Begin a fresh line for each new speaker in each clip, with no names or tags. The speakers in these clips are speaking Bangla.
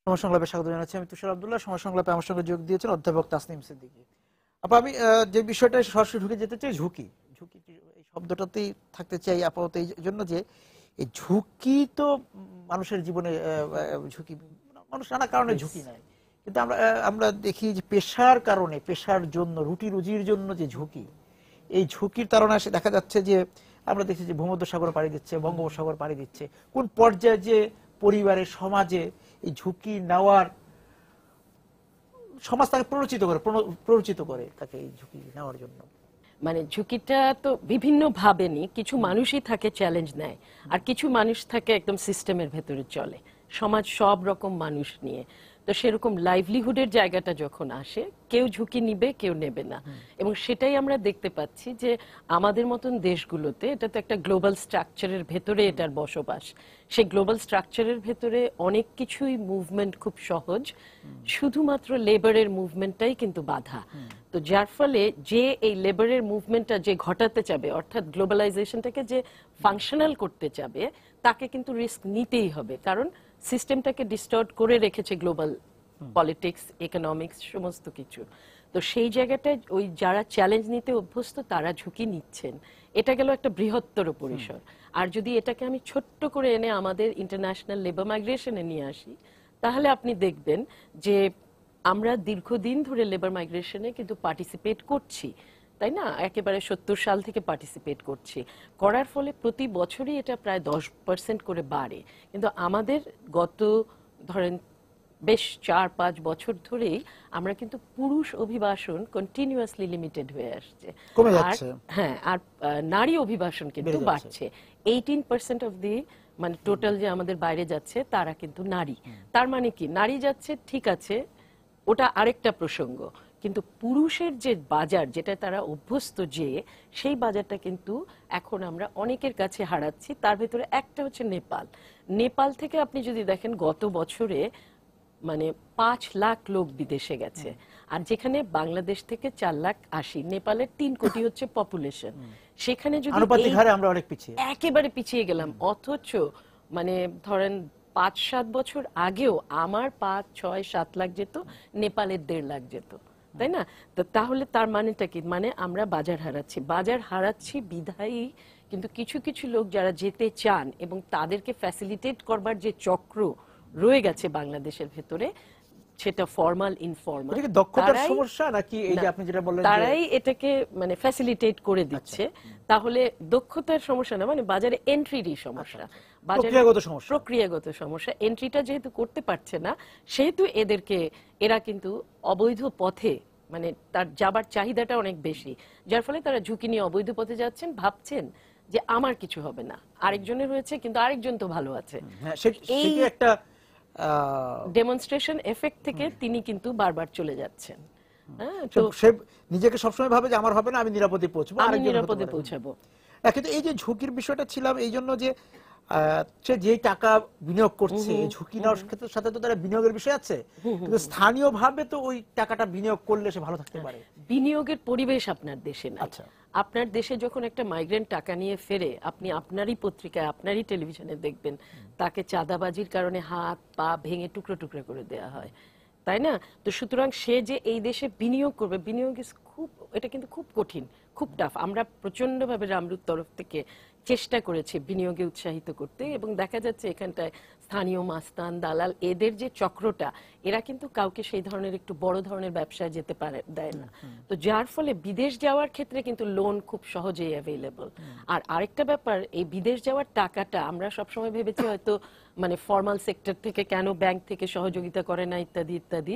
সময় সংলাপে স্বাগত জানাচ্ছি। আমি তুষার আব্দুল্লাহ। সময় সংলাপে আমার সঙ্গে যোগ দিয়েছেন অধ্যাপক তাসনিম সিদ্দিকী। আমি যে বিষয়টা সরাসরি ঢুকে যেতে চাই, ঝুঁকি ঝুঁকি এই শব্দটাতেই থাকতে চাই আপাতত, এই জন্য যে এই ঝুঁকি তো মানুষের জীবনে ঝুঁকি, মানুষ নানা কারণে ঝুঁকি নেয়, কিন্তু আমরা আমরা দেখি যে পেশার কারণে, পেশার জন্য, রুটি রুজির জন্য যে ঝুঁকি, এই ঝুঁকির কারণে এসে দেখা যাচ্ছে যে আমরা দেখছি যে ভূমধ্যসাগর পাড়ি দিচ্ছে, বঙ্গোপসাগর পাড়ি দিচ্ছে। কোন পর্যায়ে যে পরিবারে, সমাজে এই ঝুঁকি নেওয়ার, সমাজ তাকে প্ররোচিত করে তাকে এই ঝুঁকি নেওয়ার জন্য।
মানে ঝুঁকিটা তো বিভিন্ন ভাবে নি, কিছু মানুষই থাকে চ্যালেঞ্জ নেয়, আর কিছু মানুষ থাকে একদম সিস্টেমের ভেতরে চলে। সমাজ সব রকম মানুষ নিয়ে, তো সেরকম লাইভলিহুডের জায়গাটা যখন আসে, কেউ ঝুঁকি নিবে, কেউ নেবে না। এবং সেটাই আমরা দেখতে পাচ্ছি যে আমাদের মতন দেশগুলোতে এটা তো একটা গ্লোবাল স্ট্রাকচারের ভেতরে এটার বসবাস। সেই গ্লোবাল স্ট্রাকচারের ভেতরে অনেক কিছুই মুভমেন্ট খুব সহজ, শুধুমাত্র লেবারের মুভমেন্টটাই কিন্তু বাধা। তো যার ফলে যে এই লেবারের মুভমেন্টটা যে ঘটাতে চাবে, অর্থাৎ গ্লোবালাইজেশনটাকে যে ফাংশনাল করতে চাবে, তাকে কিন্তু রিস্ক নিতেই হবে, কারণ সিস্টেমটাকে ডিস্টর্ট করে রেখেছে গ্লোবাল পলিটিক্স, ইকোনমিক্স, সমস্ত কিছু। তো সেই জায়গাটায় ওই যারা চ্যালেঞ্জ নিতে অভ্যস্ত তারা ঝুঁকি নিচ্ছেন। এটা গেল একটা বৃহত্তর পরিসর। আর যদি এটাকে আমি ছোট্ট করে এনে আমাদের ইন্টারন্যাশনাল লেবার মাইগ্রেশনে নিয়ে আসি, তাহলে আপনি দেখবেন যে আমরা দীর্ঘদিন ধরে লেবার মাইগ্রেশনে কিন্তু পার্টিসিপেট করছি, তাই না? একেবারে 70 সাল থেকে পার্টিসিপেট করছি, করার ফলে প্রতি বছরই এটা প্রায় 10% করে বাড়ে। কিন্তু আমাদের গত ধরেন বেশ 4-5 বছর ধরেই আমরা কিন্তু পুরুষ অভিবাসন কন্টিনিউয়াসলি লিমিটেড হয়ে আসছে। হ্যাঁ, আর নারী অভিবাসন কিন্তু বাড়ছে। 18% অফ দি, মানে টোটাল যে আমাদের বাইরে যাচ্ছে তারা কিন্তু নারী। তার মানে কি, নারী যাচ্ছে ঠিক আছে, ওটা আরেকটা প্রসঙ্গ, কিন্তু পুরুষের যে বাজার, যেটা তারা অভ্যস্ত, যে সেই বাজারটা কিন্তু এখন আমরা অনেকের কাছে হারাচ্ছি। তার ভেতরে একটা হচ্ছে নেপাল। নেপাল থেকে আপনি যদি দেখেন গত বছরে মানে 5 লাখ লোক বিদেশে গেছে, আর যেখানে বাংলাদেশ থেকে 4,80,000, নেপালের 3 কোটি হচ্ছে পপুলেশন, সেখানে যদি
আমরা অনেক পিছিয়ে,
একেবারে পিছিয়ে গেলাম। অথচ মানে ধরেন 5-7 বছর আগেও আমার 5-6-7 লাখ যেত, নেপালের 1.5 লাখ যেত, তাই না? তো তাহলে তার মানেটা কি? মানে আমরা বাজার হারাচ্ছি, বাজার হারাচ্ছি বিধায়ী। কিন্তু কিছু কিছু লোক যারা যেতে চান এবং তাদেরকে ফ্যাসিলিটেট করবার যে চক্র রয়ে গেছে বাংলাদেশের ভেতরে, সেটা ফর্মাল ইনফর্মাল,
দক্ষতার সমস্যা নাকি এই যে আপনি যেটা বললেন,
তারাই এটাকে মানে ফ্যাসিলিটেট করে দিচ্ছে। তাহলে দক্ষতার সমস্যা না, মানে বাজারে এন্ট্রিরই সমস্যা, প্রক্রিয়াগত সমস্যা। এন্ট্রিটা যেহেতু করতে পারছে না, সেহেতু এরা কিন্তু অবৈধ পথে, মানে তার যাবার চাহিদাটা অনেক বেশি, যার ফলে তারা ঝুঁকি নিয়ে অবৈধ পথে যাচ্ছেন, ভাবছেন যে আমার কিছু হবে না, আরেকজনের হয়েছে কিন্তু আরেকজন তো ভালো আছে। এই
একটা
ডেমনস্ট্রেশন এফেক্ট থেকে তিনি কিন্তু বারবার চলে যাচ্ছেন।
তো সে নিজেকে সবসময় ভাবে যে আমার হবে না, আমি নিরাপদে পৌঁছবো,
আমি নিরাপদে পৌঁছাবো।
কিন্তু এই যে ঝুঁকির বিষয়টা ছিলাম এই জন্য যে সে যে টাকা বিনিয়োগ করছে, ঝুঁকি নেওয়ার সাথে তো তারা বিনিয়োগের বিষয় আছে, কিন্তু স্থানীয়ভাবে তো ওই টাকাটা বিনিয়োগ করলে সে ভালো থাকতে পারে।
বিনিয়োগের পরিবেশ আপনার দেশে নাই। আপনার দেশে যখন একটা মাইগ্রেন্ট টাকা নিয়ে ফেরে, আপনি আপনারই পত্রিকায়, আপনারই টেলিভিশনে দেখবেন তাকে চাঁদাবাজির কারণে হাত পা ভেঙে টুকরো টুকরো করে দেয়া হয়, তাই না? তো সুতরাং সে যে এই দেশে বিনিয়োগ করবে, বিনিয়োগ এটা কিন্তু খুব কঠিন, খুব টাফ। আমরা প্রচন্ডভাবে রামরুর তরফ থেকে চেষ্টা করেছি বিনিয়োগে উৎসাহিত করতে, এবং দেখা যাচ্ছে এখানটায় স্থানীয় মাস্তান, দালাল, এদের যে চক্রটা, এরা কিন্তু কাউকে সেই ধরনের একটু বড় ধরনের ব্যবসায় যেতে দেয় না। তো যার ফলে বিদেশ যাওয়ার ক্ষেত্রে কিন্তু লোন খুব সহজেই অ্যাভেলেবল। আর আরেকটা ব্যাপার, এই বিদেশ যাওয়ার টাকাটা আমরা সবসময় ভেবেছি হয়তো মানে ফর্মাল সেক্টর থেকে, কেন ব্যাংক থেকে সহযোগিতা করে না, ইত্যাদি ইত্যাদি।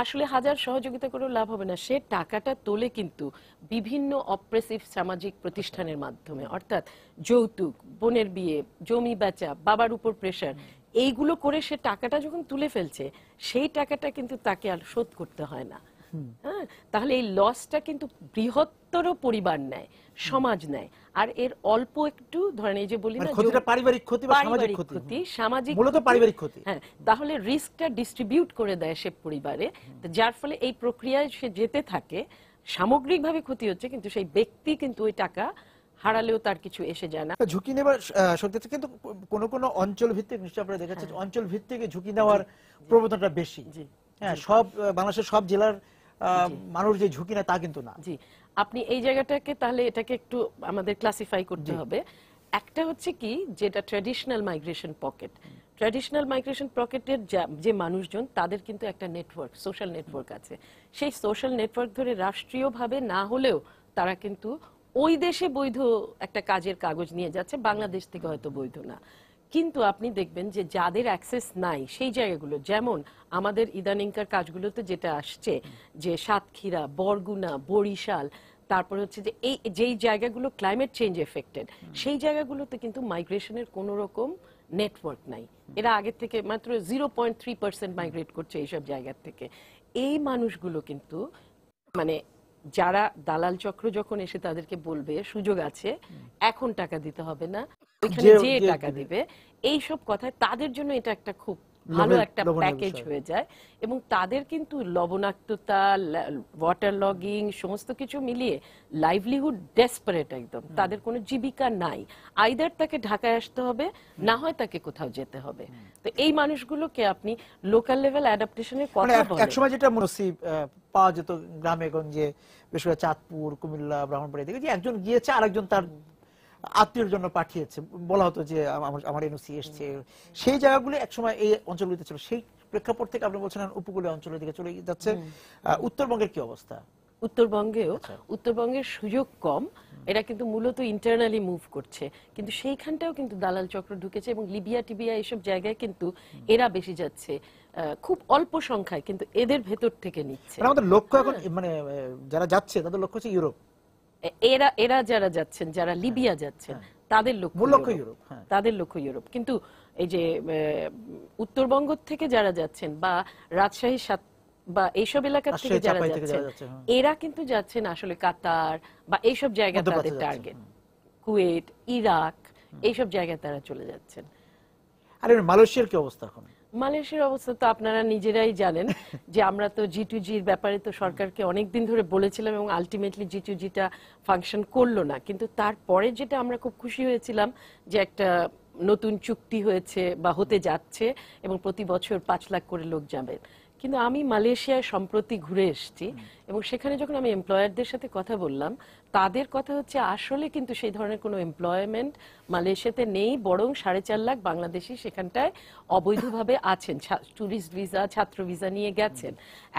আসলে হাজার সহযোগিতা করেও লাভ হবে না। সে টাকাটা তোলে কিন্তু বিভিন্ন অপ্রেসিভ সামাজিক প্রতিষ্ঠানের মাধ্যমে, অর্থাৎ যৌতুক, বোনের বিয়ে, জমি বেচা, বাবার উপর প্রেশার, এইগুলো করে সে টাকাটা যখন তুলে ফেলছে, সেই টাকাটা কিন্তু তাকে আর শোধ করতে হয় না। হ্যাঁ, তাহলে এই লসটা কিন্তু বৃহত্তর পরিবার নেয়, সমাজ নেয়। আর এর অল্প একটু ধরেন, এই যে বলি না
পারিবারিক ক্ষতি বা সামাজিক ক্ষতি,
সামাজিক
মূলত পারিবারিক ক্ষতি,
হ্যাঁ, তাহলে রিস্কটা ডিস্ট্রিবিউট করে দেয় সে পরিবারে, যার ফলে এই প্রক্রিয়ায় সে যেতে থাকে। সামগ্রিকভাবে ক্ষতি হচ্ছে, কিন্তু সেই ব্যক্তি কিন্তু ওই টাকা হারালেও তার কিছু এসে যায় না।
ঝুঁকি নেবার শক্তি আছে, কিন্তু কোন কোন অঞ্চল ভিত্তিক নিশ্চয়ই আপনারা দেখেছেন অঞ্চল ভিত্তিক ঝুঁকি নেওয়ার প্রবণতাটা বেশি।
জি
হ্যাঁ, সব বাংলাদেশের সব জেলার মানুষ যে ঝুঁকি নেয় তা কিন্তু না।
জি, আপনি এই জায়গাটাকে তাহলে এটাকে একটু আমাদের ক্লাসিফাই করতে হবে। একটা হচ্ছে কি, যেটা traditional migration pocket. Traditional migration পকেটের যে মানুষজন, তাদের কিন্তু একটা নেটওয়ার্ক, সোশ্যাল নেটওয়ার্ক আছে। সেই সোশ্যাল নেটওয়ার্ক ধরে রাষ্ট্রীয়ভাবে না হলেও তারা কিন্তু ওই দেশে বৈধ একটা কাজের কাগজ নিয়ে যাচ্ছে, বাংলাদেশ থেকে হয়তো বৈধ না। কিন্তু আপনি দেখবেন যে যাদের অ্যাক্সেস নাই সেই জায়গাগুলো, যেমন আমাদের ইদানিংকার কাজগুলোতে যেটা আসছে যে সাতক্ষীরা, বরগুনা, বরিশাল, তারপর হচ্ছে যে এই যেই জায়গাগুলো ক্লাইমেট চেঞ্জ এফেক্টেড, সেই জায়গাগুলোতে কিন্তু মাইগ্রেশনের কোনো রকম নেটওয়ার্ক নাই। এরা আগের থেকে মাত্র 0.3% মাইগ্রেট করছে এইসব জায়গার থেকে। এই মানুষগুলো কিন্তু মানে যারা দালাল চক্র যখন এসে তাদেরকে বলবে সুযোগ আছে, এখন টাকা দিতে হবে না, ওইখানে যে টাকা দিবে, এইসব কথায় তাদের জন্য এটা একটা খুব ভালো একটা প্যাকেজ হয়ে যায়। এবং তাদের কিন্তু লবণাক্ততা, ওয়াটার লগিং সমস্ত কিছু মিলিয়ে লাইভলিহুড ডেসপারেট একদম, তাদের কোনো জীবিকা নাই। আইদার তাকে ঢাকায় আসতে হবে, না হয় তাকে কোথাও যেতে হবে। তো এই মানুষগুলোকে আপনি লোকাল লেভেল অ্যাডাপ্টেশনের কথা বলেন।
একসময় যেটা নসিব পাওয়া যেত গ্রামে গঞ্জে, বিশেষ করে চাঁদপুর, কুমিল্লা, ব্রাহ্মণবাড়িয়া দিকে, যে একজন গিয়েছে আরেকজন তার আত্মীয়ের জন্য পাঠিয়েছে, বলা হতো যে আমার এনওসি এসছে। সেই জায়গাগুলো একসময় এই অঞ্চলগুলিতে ছিল। সেই প্রেক্ষাপট থেকে আপনি বলছেন উপকূলীয় অঞ্চলের দিকে চলে যাচ্ছে। উত্তরবঙ্গের কি অবস্থা?
উত্তরবঙ্গের সুযোগ কম, এরা কিন্তু মূলত ইন্টারনালি মুভ করছে, কিন্তু সেইখানটাও কিন্তু দালাল চক্র ঢুকেছে এবং লিবিয়া টিবিয়া এইসব জায়গায় কিন্তু এরা বেশি যাচ্ছে, খুব অল্প সংখ্যায়, কিন্তু এদের ভেতর থেকে নিচ্ছে।
আমাদের লক্ষ্য এখন মানে যারা যাচ্ছে তাদের লক্ষ্য হচ্ছে ইউরোপ।
এরা যারা যাচ্ছেন, যারা লিবিয়া যাচ্ছেন, তাদের লক্ষ্য ইউরোপ, তাদের লক্ষ্য ইউরোপ। কিন্তু এই যে উত্তরবঙ্গ থেকে যারা যাচ্ছেন বা রাজশাহী বা এইসব এলাকা থেকে যারা যাচ্ছেন, এরা কিন্তু যাচ্ছেন আসলে কাতার বা এইসব জায়গা তাদের টার্গেট, কুয়েত, ইরাক, এইসব জায়গায় তারা চলে যাচ্ছেন।
আর মালয়েশিয়ার কি অবস্থা এখন?
মালয়েশিয়ার অবস্থা তো আপনারা নিজেরাই জানেন যে আমরা তো G2G'র ব্যাপারে তো সরকারকে অনেকদিন ধরে বলেছিলাম এবং আলটিমেটলি G2Gটা ফাংশন করলো না। কিন্তু তারপরে যেটা আমরা খুব খুশি হয়েছিলাম যে একটা নতুন চুক্তি হয়েছে বা হতে যাচ্ছে এবং প্রতি বছর 5 লাখ করে লোক যাবেন। কিন্তু আমি মালয়েশিয়ায় সম্প্রতি ঘুরে এসেছি এবং সেখানে যখন আমি এমপ্লয়ারদের সাথে কথা বললাম, তাদের কথা হচ্ছে আসলে কিন্তু সেই ধরনের কোনো এমপ্লয়মেন্ট মালয়েশিয়াতে নেই, বরং 4.5 লাখ বাংলাদেশি সেখানটায় অবৈধভাবে আছেন, ট্যুরিস্ট ভিসা, ছাত্র ভিসা নিয়ে গেছেন।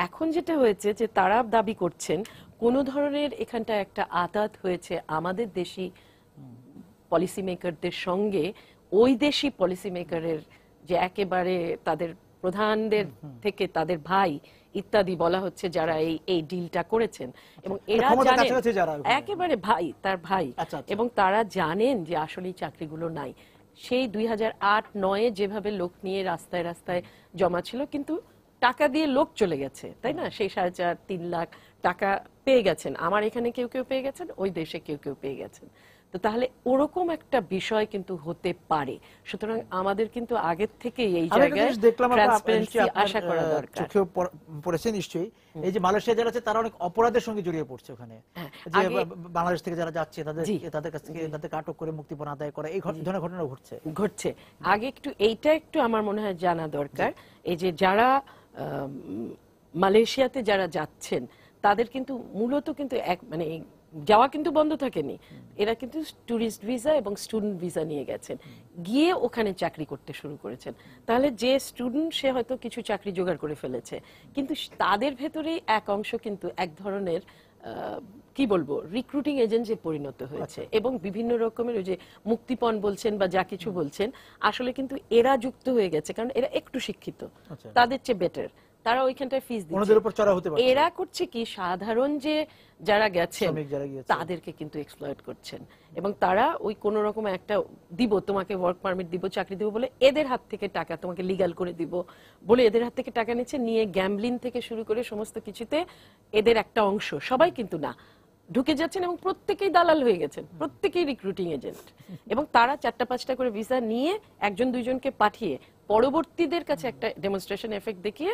এখন যেটা হয়েছে যে তারা দাবি করছেন কোনো ধরনের এখানটায় একটা আঘাত হয়েছে আমাদের দেশি পলিসি মেকারদের সঙ্গে, ওই দেশি পলিসি মেকারের যে একেবারে তাদের প্রধানদের থেকে তাদের ভাই ইত্যাদি বলা হচ্ছে যারা এই ডিলটা করেছেন, এবং এরা জানেন একেবারে ভাই, তার ভাই, এবং তারা জানেন যে আসলে চাকরিগুলো নাই। সেই 2008-9 যেভাবে লোক নিয়ে রাস্তায় রাস্তায় জমা ছিল, কিন্তু টাকা দিয়ে লোক চলে গেছে, তাই না? সেই 4.5-3 লাখ টাকা পেয়ে গেছেন, আমার এখানে কেউ কেউ পেয়ে গেছেন, ওই দেশে কেউ কেউ পেয়ে গেছেন। তো তাহলে ওরকম একটা বিষয় কিন্তু হতে পারে। সুতরাং আমাদের কিন্তু আগের থেকে এই জায়গায় ট্রান্সপারেন্সি আশা করা দরকার।
চোখে পড়েছে নিশ্চয়ই এই যে মালয়েশিয়া যারা আছে তারা অনেক অপরাধের সঙ্গে জড়িয়ে পড়ছে ওখানে, যে বাংলাদেশ থেকে যারা যাচ্ছে তাদের কাছ থেকে তাদেরকে আটক করে মুক্তিপণ আদায় করা, এই ধরনের ঘটনা ঘটছে।
আগে একটু আমার মনে হয় জানা দরকার, এই যে যারা মালয়েশিয়াতে যারা যাচ্ছেন তাদের কিন্তু মূলত কিন্তু মানে যাওয়া কিন্তু বন্ধ থাকেনি, এরা কিন্তু ট্যুরিস্ট ভিসা এবং স্টুডেন্ট ভিসা নিয়ে গেছেন, গিয়ে ওখানে চাকরি করতে শুরু করেছেন। তাহলে যে স্টুডেন্ট সে হয়তো কিছু চাকরি জোগাড় করে ফেলেছে, কিন্তু তাদের ভেতরেই এক অংশ কিন্তু এক ধরনের কি বলবো রিক্রুটিং এজেন্টে পরিণত হয়েছে, এবং বিভিন্ন রকমের ওই যে মুক্তিপণ বলছেন বা যা কিছু বলছেন, আসলে কিন্তু এরা যুক্ত হয়ে গেছে, কারণ এরা একটু শিক্ষিত, তাদের চেয়ে বেটার, তারা ওইখানটায় ফিস দিচ্ছে। এরা করছে কি, সাধারণ যে যারা গেছেন তাদেরকে কিন্তু এক্সপ্লয়েট করছেন, এবং তারা ওই কোন রকম একটা দিব, তোমাকে ওয়ার্ক পারমিট দিব, চাকরি দিব বলে এদের হাত থেকে টাকা, তোমাকে লিগ্যাল করে দিব বলে এদের হাত থেকে টাকা নিচ্ছে, নিয়ে গ্যাম্বলিং থেকে শুরু করে সমস্ত কিছুতে এদের একটা অংশ, সবাই কিন্তু না, ঢুকে যাচ্ছেন এবং প্রত্যেকেই দালাল হয়ে গেছেন, প্রত্যেকেই রিক্রুটিং এজেন্ট, এবং তারা 4টা-5টা করে ভিসা নিয়ে 1-2জনকে পাঠিয়ে পরবর্তীদের কাছে একটা ডেমনস্ট্রেশন এফেক্ট দেখিয়ে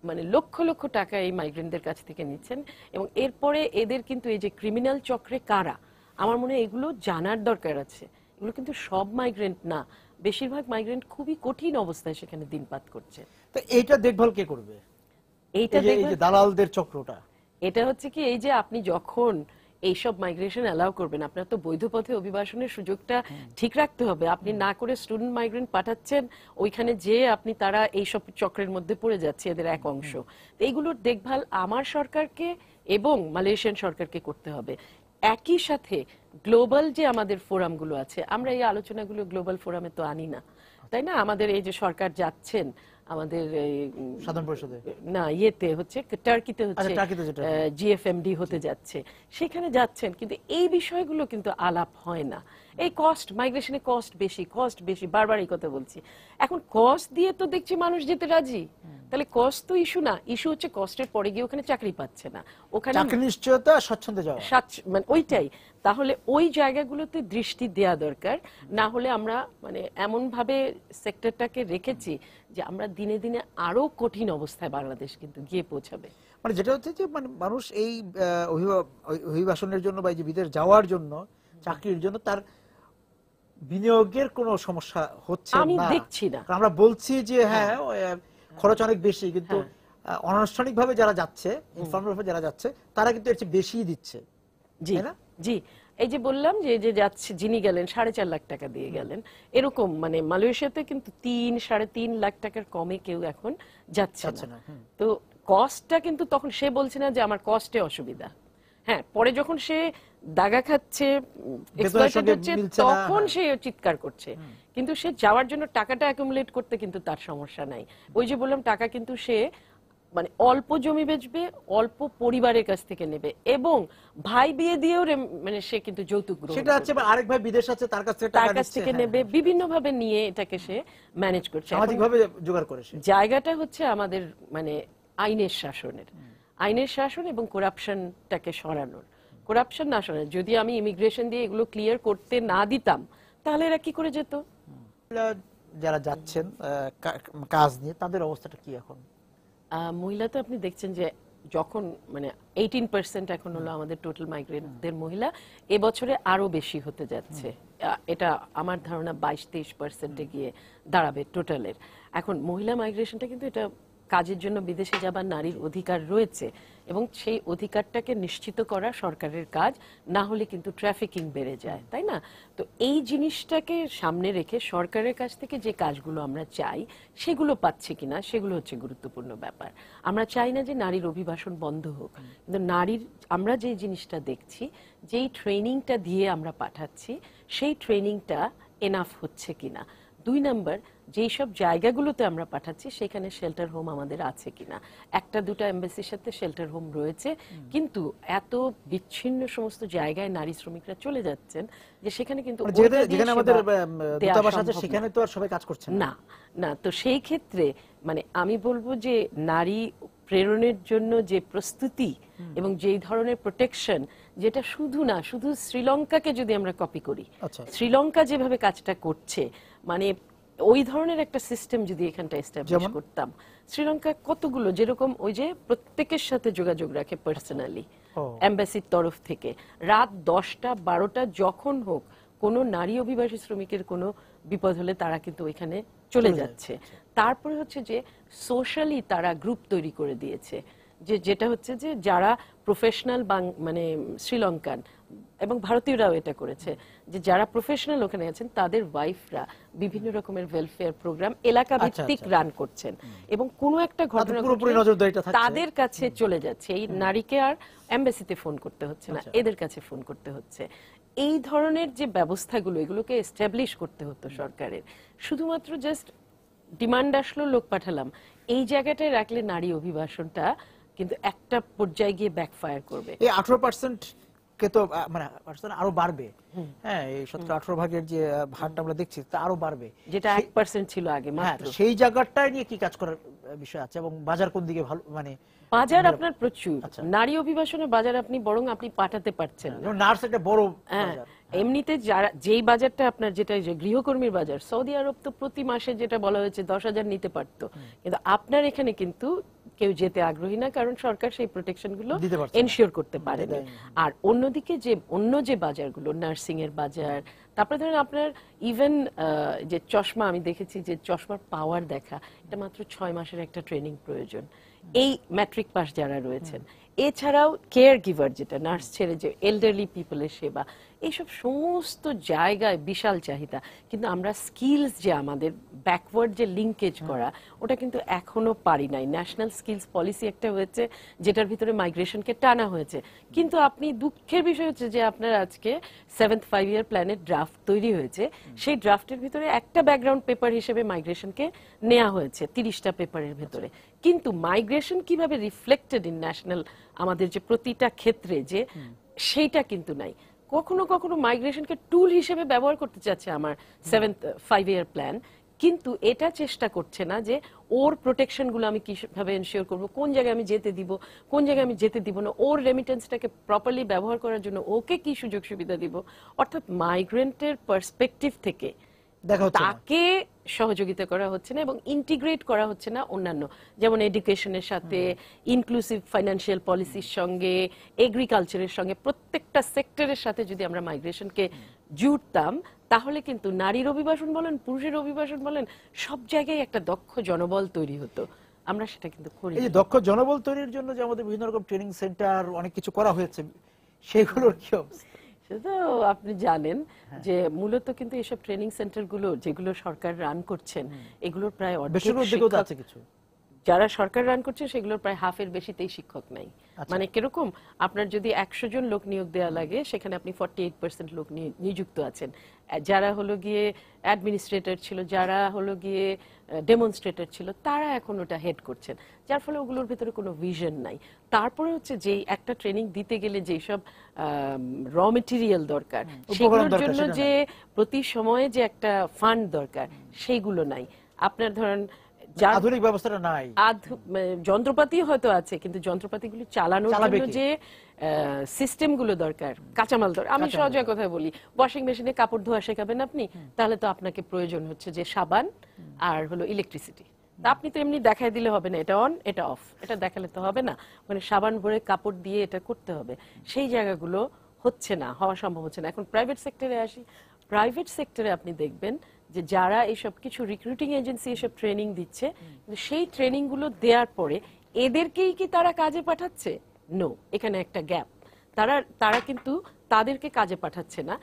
মানে লক্ষ লক্ষ টাকা এই মাইগ্রেন্টদের কাছ থেকে নিচ্ছেন। এবং এরপরে এদের কিন্তু এই যে ক্রিমিনাল চক্রে কারা, আমার মনে হয় এগুলো জানার দরকার আছে। এগুলো কিন্তু সব মাইগ্রেন্ট না, বেশিরভাগ মাইগ্রেন্ট খুবই কঠিন অবস্থায় সেখানে দিনপাত করছে।
তো এইটা দেখভাল কে করবে,
এইটা
এই যে দালালদের চক্রটা?
এটা হচ্ছে কি, এই যে আপনি যখন এইসব মাইগ্রেশন অ্যালাউ করবেন, আপনার তো বৈধ পথে অভিবাসনের সুযোগটা ঠিক রাখতে হবে। আপনি না করে স্টুডেন্ট মাইগ্রেন্ট পাঠাচ্ছেন, ওইখানে যে আপনি তারা এইসব চক্রের মধ্যে পড়ে যাচ্ছে, এদের এক অংশ। তো এইগুলোর দেখভাল আমার সরকারকে এবং মালয়েশিয়ান সরকারকে করতে হবে। একই সাথে গ্লোবাল যে আমাদের ফোরামগুলো আছে, আমরা এই আলোচনাগুলো গ্লোবাল ফোরামে তো আনি না, তাই না? আমাদের এই যে সরকার যাচ্ছেন আমাদের
সাধারণ পরিষদে,
না ইয়েতে হচ্ছে টার্কিতে হচ্ছে
টার্কিতে যেটা
জিএফএমডি হতে যাচ্ছে, সেখানে যাচ্ছেন, কিন্তু এই বিষয়গুলো কিন্তু আলাপ হয় না। এই কস্ট, মাইগ্রেশনে কস্ট বেশি, বারবার এই কথা বলছি। এখন কস্ট দিয়ে তো দেখছি মানুষ যেতে রাজি, তাহলে কস্ট তো ইস্যু না, ইস্যু হচ্ছে কস্টের পরে গিয়ে ওখানে চাকরি পাচ্ছে না, ওখানে
চাকরি নিশ্চয়তা, স্বচ্ছন্দে যাওয়া,
মানে ওইটাই। তাহলে ওই জায়গাগুলোতে দৃষ্টি দেওয়া দরকার। না হলে আমরা মানে এমন ভাবে সেক্টরটাকে রেখেছি যে আমরা দিনে দিনে আরো কঠিন অবস্থায় বাংলাদেশ কিন্তু গিয়ে পৌঁছাবে।
মানে যেটা হচ্ছে যে মানে মানুষ এই অভিবাসনের জন্য বা এই যে বিদেশ যাওয়ার জন্য, চাকরির জন্য তার বিনিয়োগের কোনো সমস্যা হচ্ছে
আমি
না,
দেখছি না।
আমরা বলছি যে হ্যাঁ খরচ অনেক বেশি, কিন্তু অনানুষ্ঠানিক ভাবে যারা যাচ্ছে, ইনফর্মাল ভাবে যারা যাচ্ছে, তারা কিন্তু এর চেয়ে বেশিই দিচ্ছে,
জি
তাই না?
জি, এই যে বললাম যে যে যাচ্ছে, যিনি গেলেন 4.5 লাখ টাকা দিয়ে গেলেন, এরকম মানে মালয়েশিয়াতে কিন্তু 3-3.5 লাখ টাকার কমে কেউ এখন যাচ্ছে না। তো কস্টটা কিন্তু তখন সে বলছে না যে আমার কস্টে অসুবিধা, হ্যাঁ, পরে যখন সে দাগা খাচ্ছে, exploited হচ্ছে, তখন সে চিৎকার করছে। কিন্তু সে যাওয়ার জন্য টাকাটা অ্যাকুমুলেট করতে কিন্তু তার সমস্যা নাই। ওই যে বললাম, টাকা কিন্তু সে মানে অল্প জমি বেচবে, অল্প পরিবারের কাছ থেকে নেবে, এবং ভাই বিয়ে দিয়েও মানে সে কিন্তু যৌতুক গ্রহণ
সেটা হচ্ছে আরেক ভাই বিদেশ আছে, তার কাছ থেকে
নেবে, বিভিন্ন ভাবে নিয়ে এটাকে সে ম্যানেজ করছে,
সামাজিক ভাবে জোগাড় করে।
জায়গাটা হচ্ছে আমাদের মানে আইনের শাসন এবং করাপশনটাকে সরানোর, করাপশন না সরানো। যদি আমি ইমিগ্রেশন দিয়ে এগুলো ক্লিয়ার করতে না দিতাম, তাহলে এরা কি করে যেত?
যারা যাচ্ছেন কাজ নিয়ে, তাদের অবস্থাটা কি এখন?
মহিলা তো আপনি দেখছেন যে যখন মানে 18% এখন হলো আমাদের টোটাল মাইগ্রেন্টদের মহিলা, এবছরে আরো বেশি হতে যাচ্ছে। এটা আমার ধারণা 22-23% গিয়ে দাঁড়াবে টোটালের। এখন মহিলা মাইগ্রেশনটা কিন্তু এটা কাজের জন্য বিদেশে যাবার নারীর অধিকার রয়েছে, এবং সেই অধিকারটাকে নিশ্চিত করা সরকারের কাজ, না হলে কিন্তু ট্রাফিকিং বেড়ে যায়, তাই না? তো এই জিনিসটাকে সামনে রেখে সরকারের কাছ থেকে যে কাজগুলো আমরা চাই সেগুলো পাচ্ছে কিনা, সেগুলো হচ্ছে গুরুত্বপূর্ণ ব্যাপার। আমরা চাই না যে নারীর অভিবাসন বন্ধ হোক, কিন্তু নারীর আমরা যে জিনিসটা দেখছি, যেই ট্রেনিংটা দিয়ে আমরা পাঠাচ্ছি, সেই ট্রেনিংটা এনাফ হচ্ছে কিনা। 2 নাম্বার, যেই সব জায়গাগুলোতে আমরা পাঠাচ্ছি সেখানে শেল্টার হোম আমাদের আছে কিনা। 1-2টা এমবাসির সাথে শেল্টার হোম রয়েছে, কিন্তু এত বিচ্ছিন্ন সমস্ত জায়গায় নারী শ্রমিকরা চলে যাচ্ছেন যে সেখানে কিন্তু
যেখানে আমাদের দূতাবাস আছে সেখানে তো আর সবাই কাজ করছে
না। না, তো সেই ক্ষেত্রে মানে আমি বলবো যে নারী প্রেরণের জন্য যে প্রস্তুতি এবং যেই ধরনের প্রোটেকশন, যেটা শুধু শ্রীলঙ্কাকে যদি আমরা কপি করি, শ্রীলঙ্কা যেভাবে কাজটা করছে, মানে ওই ধরনের একটা সিস্টেম যদি এখানটা এস্টাবলিশ করতাম। শ্রীলঙ্কা কতগুলো, যেরকম ওই যে প্রত্যেকের সাথে যোগাযোগ রাখে পার্সোনালি এমবাসির তরফ থেকে, রাত 10টা-12টা যখন হোক কোনো নারী অভিবাসী শ্রমিকের কোনো বিপদ হলে তারা কিন্তু ওইখানে চলে যাচ্ছে। তারপরে হচ্ছে যে সোশ্যালি তারা গ্রুপ তৈরি করে দিয়েছে, যেটা হচ্ছে যে যারা প্রফেশনাল মানে শ্রীলঙ্কান এবং ভারতীয়রাও এটা করেছে, যে যারা প্রফেশনাল ওখানে আছেন তাদের ওয়াইফরা বিভিন্ন রকমের ওয়েলফেয়ার প্রোগ্রাম এলাকা ভিত্তিক রান করছেন, এবং কোনো একটা ঘটনা তাদের কাছে চলে যাচ্ছে। এই নারীকে আর এমবাসিতে ফোন করতে হচ্ছে না, এদের কাছে ফোন করতে হচ্ছে। এই ধরনের যে ব্যবস্থাগুলো, এগুলোকে এস্টাবলিশ করতে হতো সরকারের। শুধুমাত্র জাস্ট ডিমান্ড আসলো, লোক পাঠালাম, এই জায়গাটায় রাখলে নারী অভিবাসনটা কিন্তু একটা পর্যায়ে গিয়ে ব্যাকফায়ার করবে।
এই 18% কে তো মানে আরো বাড়বে, হ্যাঁ, এই 17-18 ভাগের যে হারটা আমরা দেখছি তা আরো বাড়বে,
যেটা 1% ছিল আগে মাত্র।
সেই জায়গাটায় নিয়ে কি কাজ করার বিষয় আছে, এবং বাজার কোন দিকে ভালো, মানে
বাজার আপনার প্রচুর নারী অভিবাসনের বাজার, আপনি বরং আপনি পাঠাতে পারছেন না।
নার্স একটা বড় বাজার,
এমনিতে যারা যেই বাজারটা আপনার, যেটা যে গৃহকর্মীর বাজার, সৌদি আরব তো প্রতি মাসে যেটা বলা হয়েছে 10,000 নিতে পারতো, কিন্তু আপনার এখানে কিন্তু কেউ যেতে আগ্রহী না, কারণ সরকার সেই প্রোটেকশন গুলো
দিতে পারছে না।
এনশিওর করতে পারেনি।
দেয়নি।
আর অন্যদিকে যে অন্য যে বাজারগুলো, নার্সিং এর বাজার, তারপরে ধরেন আপনার ইভেন যে চশমা, আমি দেখেছি যে চশমার পাওয়ার দেখা, এটা মাত্র 6 মাসের একটা ট্রেনিং প্রয়োজন এই ম্যাট্রিক পাস যারা রয়েছেন। এছাড়াও কেয়ার গিভার, যেটা নার্স ছেড়ে যে এল্ডারলি পিপলের সেবা, এইসব সমস্ত জায়গায় বিশাল চাহিদা। কিন্তু আমরা স্কিলস যে আমাদের ব্যাকওয়ার্ড যে লিঙ্কেজ করা, ওটা কিন্তু এখনো পারি নাই। ন্যাশনাল স্কিলস পলিসি একটা হয়েছে যেটার ভিতরে মাইগ্রেশনকে টানা হয়েছে, কিন্তু আপনি দুঃখের বিষয় হচ্ছে যে আপনার আজকে 7th 5-year প্ল্যানের ড্রাফট তৈরি হয়েছে, সেই ড্রাফটের ভিতরে একটা ব্যাকগ্রাউন্ড পেপার হিসেবে মাইগ্রেশনকে নেওয়া হয়েছে 30টা পেপারের ভিতরে, কিন্তু মাইগ্রেশন কিভাবে রিফ্লেক্টেড ইন ন্যাশনাল আমাদের যে প্রতিটা ক্ষেত্রে যে সেইটা কিন্তু নাই। কখনো কখনো মাইগ্রেশনকে টুল হিসেবে ব্যবহার করতে চাচ্ছে আমার 7th 5-year প্ল্যান, কিন্তু এটা চেষ্টা করছে না যে ওর প্রোটেকশন গুলো আমি কিভাবে এনশিওর করব, কোন জায়গায় আমি যেতে দিব, কোন জায়গায় আমি যেতে দিব না, ওর রেমিটেন্সটাকে প্রপারলি ব্যবহার করার জন্য ওকে কি সুযোগ সুবিধা দিব। অর্থাৎ মাইগ্রেন্টের পার্সপেক্টিভ থেকে
দেখা হচ্ছে না।
তাকে সহযোগিতা করা হচ্ছে না এবং ইন্টিগ্রেট করা হচ্ছে না অন্যান্য, যেমন এডুকেশনের সাথে, ইনক্লুসিভ ফাইন্যান্সিয়াল পলিসির সঙ্গে, এগ্রিকালচারের সঙ্গে, প্রত্যেকটা সেক্টরের সাথে যদি আমরা মাইগ্রেশনকে জুড়তাম, তাহলে কিন্তু নারীর অভিবাসন বলেন, পুরুষের অভিবাসন বলেন, সব জায়গায় একটা দক্ষ জনবল তৈরি হতো। আমরা সেটা কিন্তু করি
এই যে
না।
দক্ষ জনবল তৈরির জন্য যে আমাদের বিভিন্ন রকম ট্রেনিং সেন্টার অনেক কিছু করা হয়েছে, সেগুলোর কি অবস্থা?
সেটা তো আপনি জানেন যে মূলত কিন্তু এসব ট্রেনিং সেন্টার গুলো যেগুলো সরকার রান করছেন, এগুলোর প্রায় অর্ধেক
বেসরকারি উদ্যোগও তো
শিক্ষক,
আছে কিছু।
যারা সরকার রান করছে সেগুলোর প্রায় হাফের বেশিতেই শিক্ষক নাই।
আচ্ছা।
মানে কিরকম, আপনার যদি 100 জন লোক নিয়োগ দেওয়া লাগে, সেখানে আপনি 48% লোক নিযুক্ত আছেন। যারা হলো গিয়ে অ্যাডমিনিস্ট্রেটর ছিল, যারা হলো গিয়ে ডেমনস্ট্রেটর ছিল, তারা এখন ওটা হেড করছেন, যার ফলে ওগুলোর ভিতরে কোনো ভিশন নাই। তারপরে হচ্ছে যে একটা ট্রেনিং দিতে গেলে যেসব র মেটেরিয়াল দরকার, সেগুলোর
দরকার,
জন্য
সেটা
যে প্রতি সময়ে যে একটা ফান্ড দরকার, সেইগুলো নাই। আপনার ধরেন যার
আধুনিক ব্যবস্থাটা নাই।
যন্ত্রপাতি হয়তো আছে, কিন্তু যন্ত্রপাতিগুলো চালানোর
চালাবে
জন্য
কে?
যে সিস্টেম গুলো দরকার, কাঁচামাল দরকার। আমি সহজ কথা বলি, ওয়াশিং মেশিনে কাপড় ধোয়া শেখাবেন আপনি, তাহলে তো আপনাকে প্রয়োজন হচ্ছে যে সাবান আর হলো ইলেকট্রিসিটি। তা আপনি তো এমনি দেখাই দিলে হবে না, এটা অন এটা অফ, এটা দেখালে তো হবে না, মানে সাবান ভরে কাপড় দিয়ে এটা করতে হবে। সেই জায়গাগুলো হচ্ছে না, হওয়া সম্ভব হচ্ছে না। এখন প্রাইভেট সেক্টরে আসি, প্রাইভেট সেক্টরে আপনি দেখবেন যে যারা এইসব কিছু রিক্রুটিং এজেন্সি এসব ট্রেনিং দিচ্ছে, কিন্তু সেই ট্রেনিং গুলো দেওয়ার পরে এদেরকেই কি তারা কাজে পাঠাচ্ছে? নো, এখানে একটা গ্যাপ। তারা তারা কিন্তু তাদেরকে কাজে পাঠাচ্ছে না,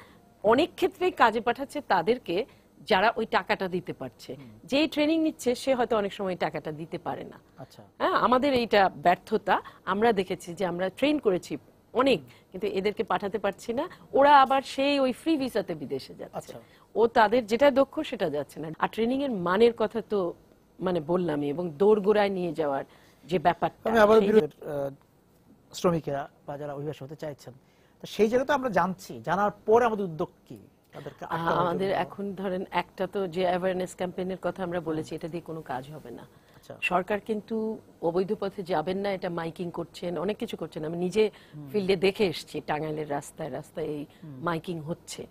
অনেক ক্ষেত্রেই কাজে পাঠাচ্ছে তাদেরকে যারা ওই টাকাটা দিতে পারছে। যেই ট্রেনিং নিচ্ছে সে হয়তো অনেক সময় টাকাটা দিতে পারে না।
আচ্ছা।
হ্যাঁ, আমাদের এইটা ব্যর্থতা। আমরা দেখেছি যে আমরা ট্রেন করেছি অনেক, কিন্তু এদেরকে পাঠাতে পারছি না, ওরা আবার সেই ওই ফ্রি ভিসাতে বিদেশে যাচ্ছে।
আচ্ছা।
ও তাদের যেটা দক্ষ সেটা যাচ্ছে না। আর ট্রেনিং এর মানের কথা তো মানে বললামই, এবং দোরগোড়ায় নিয়ে যাওয়ার যে ব্যাপারটা,
আমি আবার
সেই-
শ্রমিকেরা বা যারা অভিবাসী হতে চাইছেন, তো সেই জায়গাতে আমরা জানছি, জানার পরে আমাদের উদ্যোগ কি? তাদেরকে আটকানোর
আমাদের
জন্য?
এখন ধরেন একটা তো যে অ্যাওয়ারনেস ক্যাম্পেইনের কথা আমরা বলেছি, এটা দিয়ে কোনো কাজ হবে না।
আচ্ছা।
সরকার কিন্তু অবৈধ পথে যাবেন না, এটা মাইকিং করছেন, অনেক কিছু করছেন। আমি নিজে ফিল্ডে দেখে এসেছি, টাঙ্গাইলের রাস্তায় রাস্তায় এই মাইকিং হচ্ছে।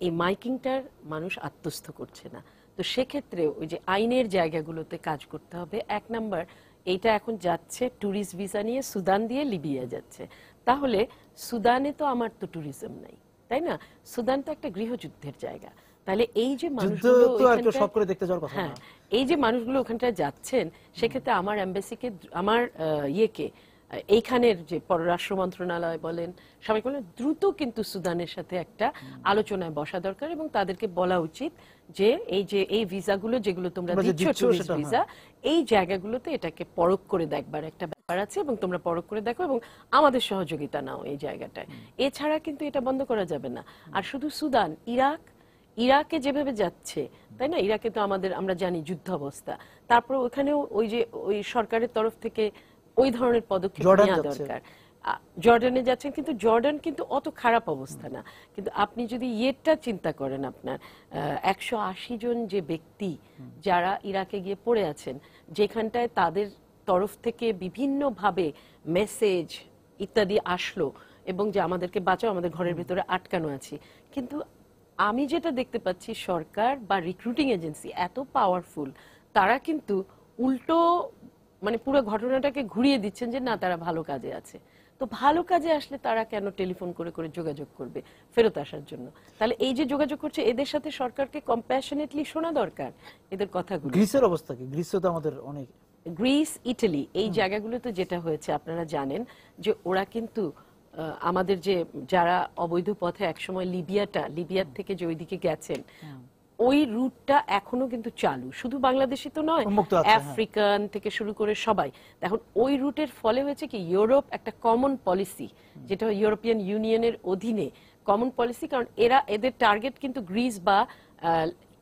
এই মাইকিংটার মানুষ আত্মস্থ করছে না। তো সেক্ষেত্রে ওই যে আইনের জায়গাগুলোতে কাজ করতে হবে। 1 নাম্বার, এইটা এখন যাচ্ছে ট্যুরিস্ট ভিসা নিয়ে সুদান দিয়ে লিবিয়া যাচ্ছে, তাহলে সুদানে তো আমার তো ট্যুরিজম নাই, তাই না? সুদান তো একটা গৃহযুদ্ধের জায়গা। তাহলে এই যে
যুদ্ধ
মানুষগুলো
তো আর কেউ
ওইখানটায়-
শখ করে দেখতে যাওয়ার কথা
হ্যাঁ,
না।
এই যে মানুষগুলো ওখানটায় যাচ্ছেন, সেক্ষেত্রে আমার এমবাসিকে, আমার ইয়েকে, এইখানের যে পররাষ্ট্র মন্ত্রণালয় বলেন, সবাই বলেন দ্রুত কিন্তু সুদানের সাথে একটা আলোচনায় বসা দরকার, এবং তাদেরকে বলা উচিত যে এই ভিসাগুলো যেগুলো তোমরা
তোমরা যে
দিচ্ছ,
দিচ্ছ
টুরিস্ট
সেটা,
ভিসা, এই জায়গাগুলোতে এটাকে পরখ করে দেখবার একটা ব্যাপার আছে, এবং তোমরা পরখ করে দেখো এবং আমাদের সহযোগিতা নাও এই জায়গাটায়। এছাড়া কিন্তু এটা বন্ধ করা যাবে না। আর শুধু সুদান, ইরাকে যেভাবে যাচ্ছে, তাই না? ইরাকে তো আমরা জানি যুদ্ধ অবস্থা, তারপর ওখানেও ওই যে ওই সরকারের তরফ থেকে ওই ধরনের পদক্ষেপ
জর্ডান
নেওয়া
যাচ্ছে।
দরকার। জর্ডানে যাচ্ছেন, কিন্তু জর্ডান কিন্তু অত খারাপ অবস্থা না। কিন্তু আপনি যদি ইয়েটা চিন্তা করেন, আপনার 180 জন যে ব্যক্তি যারা ইরাকে গিয়ে পড়ে আছেন, যেখানটায় তাদের তরফ থেকে বিভিন্নভাবে মেসেজ ইত্যাদি আসলো, এবং যে আমাদেরকে বাঁচাও, আমাদের ঘরের ভিতরে আটকানো আছি, কিন্তু আমি যেটা দেখতে পাচ্ছি, সরকার বা রিক্রুটিং এজেন্সি এত পাওয়ারফুল, তারা কিন্তু উল্টো মানে পুরো ঘটনাটাকে ঘুরিয়ে দিচ্ছেন যে না তারা ভালো কাজে আছে। তো ভালো কাজে আসলে তারা কেন টেলিফোন করে করে যোগাযোগ করবে ফেরত আসার জন্য? তাহলে এই যে যোগাযোগ করছে এদের সাথে সরকারকে কম্প্যাশনেটলি শোনা দরকার এদের কথাগুলো।
গ্রিসের অবস্থা কি? গ্রিসে তো আমাদের অনেক,
গ্রিস, ইটালি এই জায়গাগুলোতে যেটা হয়েছে আপনারা জানেন যে ওরা কিন্তু আমাদের যে যারা অবৈধ পথে একসময় লিবিয়ার থেকে যে ওইদিকে গেছেন ওই রুটটা এখনো কিন্তু চালু, শুধু বাংলাদেশি তো নয়,
উন্মুক্ত আছে, হ্যাঁ।
আফ্রিকান থেকে শুরু করে সবাই। এখন ওই রুটের ফলে হয়েছে কি ইউরোপ একটা কমন পলিসি, যেটা ইউরোপিয়ান ইউনিয়নের অধীনে কমন পলিসি, কারণ এদের টার্গেট কিন্তু গ্রিস বা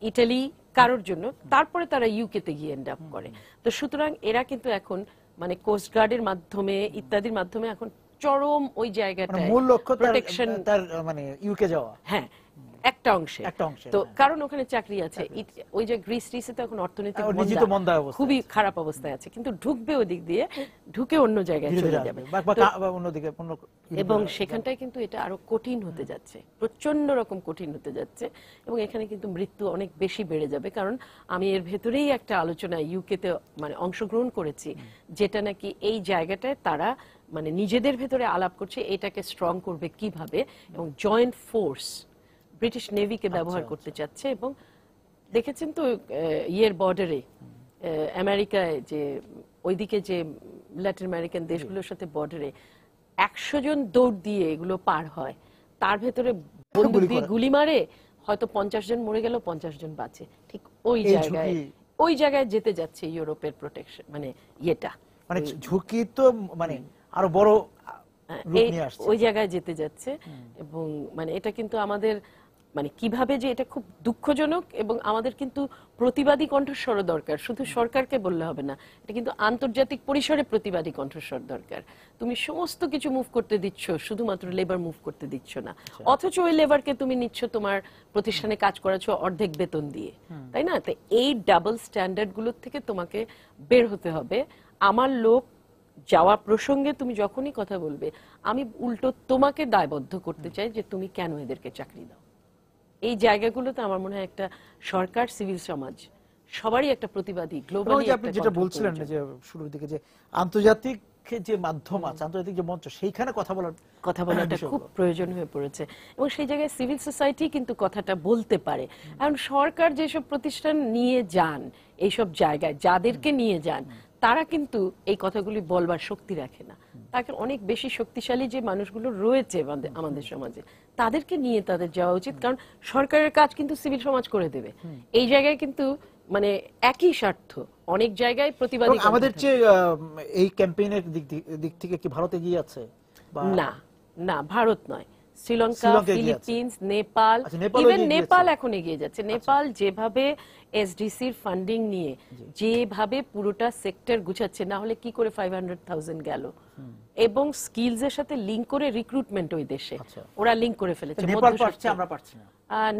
ইটালি কারোর জন্য, তারপরে তারা ইউকে তে গিয়ে এন্ড আপ করে। তো সুতরাং এরা কিন্তু এখন মানে কোস্ট গার্ডের মাধ্যমে ইত্যাদির মাধ্যমে এখন চরম ওই
মানে
জায়গাটায়
মূল লক্ষ্য
প্রোটেকশন,
তার মানে ইউকে যাওয়া।
হ্যাঁ একটা অংশে, তো
হ্যাঁ।
কারণ ওখানে চাকরি আছে। ওই যে গ্রিস টিসে তো এখন অর্থনৈতিক
নিজে তো মন্দা অবস্থা
খুবই খারাপ অবস্থায় আছে, কিন্তু ঢুকবে ওদিক দিয়ে, ঢুকে অন্য জায়গায়
ধীরে
চলে
ধীরে
যাবে।
আসবে, বা অন্যদিকে
এবং সেখানটায় কিন্তু এটা আরো কঠিন হতে যাচ্ছে, প্রচন্ড রকম কঠিন হতে যাচ্ছে, এবং এখানে কিন্তু মৃত্যু অনেক বেশি বেড়ে যাবে। কারণ আমি এর ভেতরেই একটা আলোচনায় ইউকেতে মানে অংশগ্রহণ করেছি, যেটা নাকি এই জায়গাটায় তারা মানে নিজেদের ভেতরে আলাপ করছে এটাকে স্ট্রং করবে কিভাবে, এবং জয়েন্ট ফোর্স ব্রিটিশ নেভিকে ব্যবহার করতে চাচ্ছে। এবং দেখেছেন তো ইয়ের বর্ডারে আমেরিকায় যে ওইদিকে যে ল্যাটিন আমেরিকান দেশগুলোর সাথে বর্ডারে 100 জন দৌড় দিয়ে এগুলো পার হয়, তার ভেতরে বন্দুক দিয়ে গুলি মারে, হয়তো 50 জন মরে গেল, 50 জন বাঁচে। ঠিক ওই জায়গায় যেতে যাচ্ছে ইউরোপের প্রোটেকশন, মানে ইয়েটা
মানে ঝুঁকি তো মানে আরো বড় রূপ নিয়ে আসছে,
ওই জায়গায় যেতে যাচ্ছে। এবং মানে এটা কিন্তু আমাদের মানে কিভাবে যে এটা খুব দুঃখজনক, এবং আমাদের কিন্তু প্রতিবাদী কণ্ঠস্বর দরকার, শুধু সরকারকে বললে হবে না, এটা কিন্তু আন্তর্জাতিক পরিসরে প্রতিবাদী কণ্ঠস্বর দরকার। তুমি সমস্ত কিছু মুভ করতে দিচ্ছ, শুধুমাত্র লেবার মুভ করতে দিচ্ছ না, অথচ ওই লেবারকে তুমি নিচ্ছ তোমার প্রতিষ্ঠানে কাজ করাচ্ছ অর্ধেক বেতন দিয়ে, তাই না? তো এই ডাবল স্ট্যান্ডার্ড গুলোর থেকে তোমাকে বের হতে হবে। আমার লোক যাওয়া প্রসঙ্গে তুমি যখনই কথা বলবে, আমি উল্টো তোমাকে দায়বদ্ধ করতে চাই যে তুমি কেন এদেরকে চাকরি দাও। এই জায়গাগুলোতে আমার মনে হয় একটা সরকার, সিভিল সমাজ সবারই একটা প্রতিবাদী গ্লোবালি,
আপনি যেটা বলছিলেন যে শুরুর দিকে যে আন্তর্জাতিক যে মাধ্যম আছে, আন্তর্জাতিক যে মঞ্চ, সেইখানে কথা বলাটা
খুব প্রয়োজন হয়ে পড়েছে। এবং সেই জায়গায় সিভিল সোসাইটি কিন্তু কথাটা বলতে পারে। এখন সরকার যেসব প্রতিষ্ঠান নিয়ে যান এইসব জায়গায়, যাদেরকে নিয়ে যান তারা কিন্তু এই কথাগুলি বলবার শক্তি রাখে না। তাকে অনেক বেশি শক্তিশালী যে মানুষগুলো রয়েছে আমাদের সমাজে, তাদেরকে নিয়ে তাদের যাওয়া উচিত, কারণ সরকারের কাজ কিন্তু সিভিল সমাজ করে দেবে। এই জায়গায় কিন্তু মানে একই স্বার্থ, অনেক জায়গায় প্রতিবাদী।
আমাদের যে এই ক্যাম্পেইনের দিক থেকে কি ভারত এগিয়ে আছে?
না না, ভারত নয়, শ্রীলঙ্কা, ফিলিপিন্স, নেপাল, ইভেন নেপাল এখন এগিয়ে যাচ্ছে। নেপাল যেভাবে এসডিসির ফান্ডিং নিয়ে যেভাবে পুরোটা সেক্টর গুছাচ্ছে, না হলে কি করে 500,000 গেল, এবং স্কিলস এর সাথে লিংক করে রিক্রুটমেন্ট ওই দেশে ওরা লিংক করে ফেলেছে।
নেপাল পারছে, আমরা পারছি না।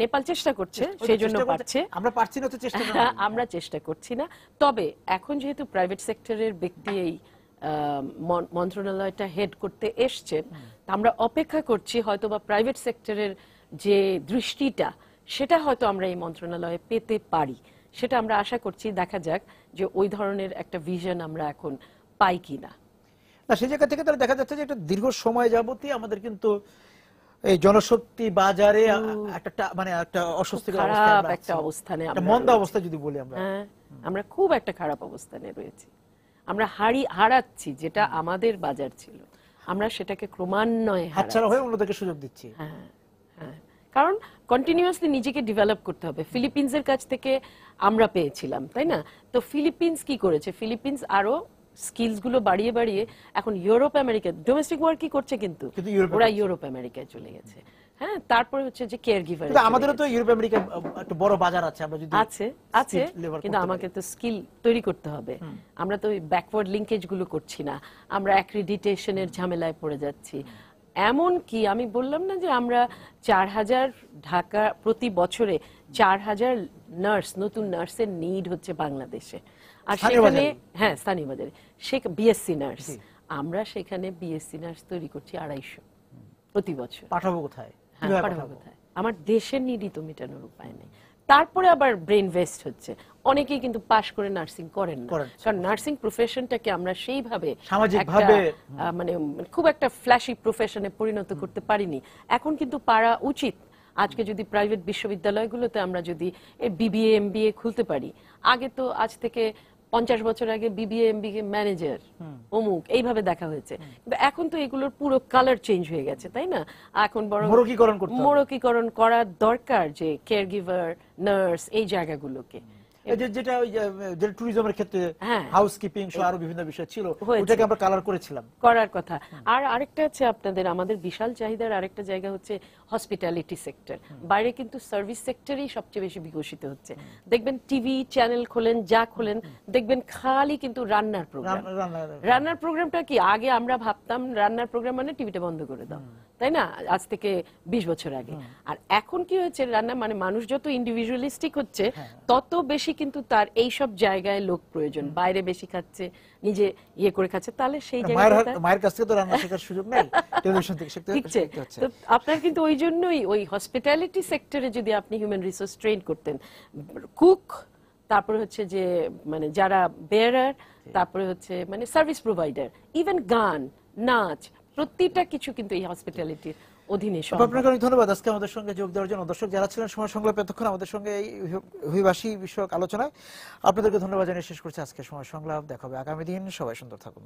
নেপাল চেষ্টা করছে, সেই জন্য পারছে,
আমরা পারছি না তো চেষ্টা
আমরা চেষ্টা করছি না। তবে এখন যেহেতু প্রাইভেট সেক্টরের ব্যক্তি এই মন্ত্রণালয়টা হেড করতে এসছেন, আমরা অপেক্ষা করছি হয়তো বা প্রাইভেট সেক্টরের যে দৃষ্টিটা, সেটা হয়তো আমরা এই মন্ত্রণালয়ে পেতে পারি, সেটা আমরা আশা করছি। দেখা যাক যে ওই ধরনের একটা ভিশন আমরা এখন পাই কিনা।
না, সেই জায়গা থেকে তাহলে দেখা যাচ্ছে যে একটা দীর্ঘ সময় যাবতই আমাদের কিন্তু এই জনশক্তি বাজারে একটা মানে একটা অস্বস্তিকর
অবস্থানে,
একটা মন্দা অবস্থা যদি বলি আমরা,
আমরা খুব একটা খারাপ অবস্থানে রয়েছি। আমরা হারাচ্ছি যেটা আমাদের বাজার ছিল, আমরা সেটাকে ক্রমান্বয়ে
হাতছাড়া হয়ে অন্যদেরকে সুযোগ দিচ্ছি।
কারণ কন্টিনিউয়াসলি নিজেকে ডেভেলপ করতে হবে। ফিলিপিন্সের কাছ থেকে আমরা পেয়েছিলাম, তাই না? তো ফিলিপিন্স কি করেছে? ফিলিপিন্স আরো স্কিলস গুলো বাড়িয়ে বাড়িয়ে এখন ইউরোপ আমেরিকা ডোমেস্টিক ওয়ার্ক কি করছে, কিন্তু ওরা ইউরোপ আমেরিকায় চলে গেছে। হ্যাঁ, তারপরে হচ্ছে যে কেয়ার গিভার।
আমাদেরও তো ইউরোপ আমেরিকা একটা বড় বাজার আছে, আমরা যদি
আছে, কিন্তু আমাকে তো স্কিল তৈরি করতে হবে। আমরা তো ব্যাকওয়ার্ড লিংকেজ গুলো করছি না, আমরা অ্যাক্রিডিটেশনের ঝামেলায় পড়ে যাচ্ছি। এমন কি আমি বললাম না যে আমরা 4,000 ঢাকা প্রতি বছরে 4,000 নার্স, নতুন নার্সের নিড হচ্ছে বাংলাদেশে। আর সেখানে স্থানীয় বাজারে সে বিএসসি নার্স, আমরা সেখানে বিএসসি নার্স তৈরি করছি 250 প্রতি বছর।
পাঠাবো কোথায়?
পাঠাবো কোথায়? আমার দেশের নিডই তো মেটানোর উপায় নেই। তারপরে আবার ব্রেন ওয়েস্ট হচ্ছে। অনেকেই কিন্তু পাশ করে নার্সিং করেন না,
করেন।
কারণ নার্সিং প্রফেশনটাকে আমরা সেইভাবে
সামাজিকভাবে
মানে খুব একটা ফ্ল্যাশি প্রফেশনে পরিণত করতে পারিনি। এখন কিন্তু পারা উচিত। আজকে যদি প্রাইভেট বিশ্ববিদ্যালয়গুলোতে আমরা যদি বিবিএ এমবিএ খুলতে পারি, আগে তো আজ থেকে 50 বছর আগে বিবিএ এমবিএ ম্যানেজার অমুক এইভাবে দেখা হয়েছে, কিন্তু এখন তো এগুলোর পুরো কালার চেঞ্জ হয়ে গেছে, তাই না? এখন বরং
মোড়কীকরণ করতে হবে।
মোড়কীকরণ করা দরকার, যে কেয়ার গিভার, নার্স, এই জায়গাগুলোকে।
এই যেটা যেটা ট্যুরিজমের ক্ষেত্রে
হ্যাঁ।
হাউসকিপিং সহ আরো বিভিন্ন বিষয় ছিল,
হয়েছে।
ওটাকে আমরা কালার করেছিলাম।
করার কথা। আর আরেকটা হচ্ছে আমাদের বিশাল চাহিদার আরেকটা জায়গা হচ্ছে হসপিটালিটি সেক্টর। বাইরে কিন্তু সার্ভিস সেক্টরই সবচেয়ে বেশি বিকশিত হচ্ছে। দেখবেন টিভি চ্যানেল খোলেন, যা খোলেন, দেখবেন খালি কিন্তু রান্নার প্রোগ্রাম। রান্নার প্রোগ্রামটা কি, আগে আমরা ভাবতাম রান্নার প্রোগ্রাম মানে টিভিটা বন্ধ করে দাও, তাই না? আজ থেকে 20 বছর আগে। আর এখন কি হয়েছে, রান্না মানে মানুষ যত ইন্ডিভিজুয়ালিস্টিক হচ্ছে তত বেশি কিন্তু তার এই সব জায়গায় লোক প্রয়োজন। বাইরে বেশি খাচ্ছে, নিজে ইয়ে করে খাচ্ছে, তাহলে সেই জায়গাটা
মায়ের কাছ থেকে তো রান্না শেখার সুযোগ নেই, টেলিভিশন থেকে শিখতে হচ্ছে।
তো আপনার কিন্তু ওই জন্যই ওই হসপিটালিটি সেক্টরে যদি আপনি হিউম্যান রিসোর্স ট্রেন করতেন, কুক, তারপরে হচ্ছে যে মানে যারা বেয়ারার, তারপরে হচ্ছে মানে সার্ভিস প্রোভাইডার, ইভেন গান, নাচ, প্রতিটা কিছু কিন্তু এই হসপিটালিটির অধীনে সম্ভব।
আপনাকে অনেক ধন্যবাদ আজকে আমাদের সঙ্গে যোগ দেওয়ার জন্য। দর্শক যারা ছিলেন সময় সংলাপে এতক্ষণ আমাদের সঙ্গে এই অভিবাসী বিষয়ক আলোচনায়, আপনাদেরকে ধন্যবাদ জানিয়ে শেষ করছি আজকে সময় সংলাপ। দেখা হবে আগামী দিন। সবাই সুন্দর থাকুন।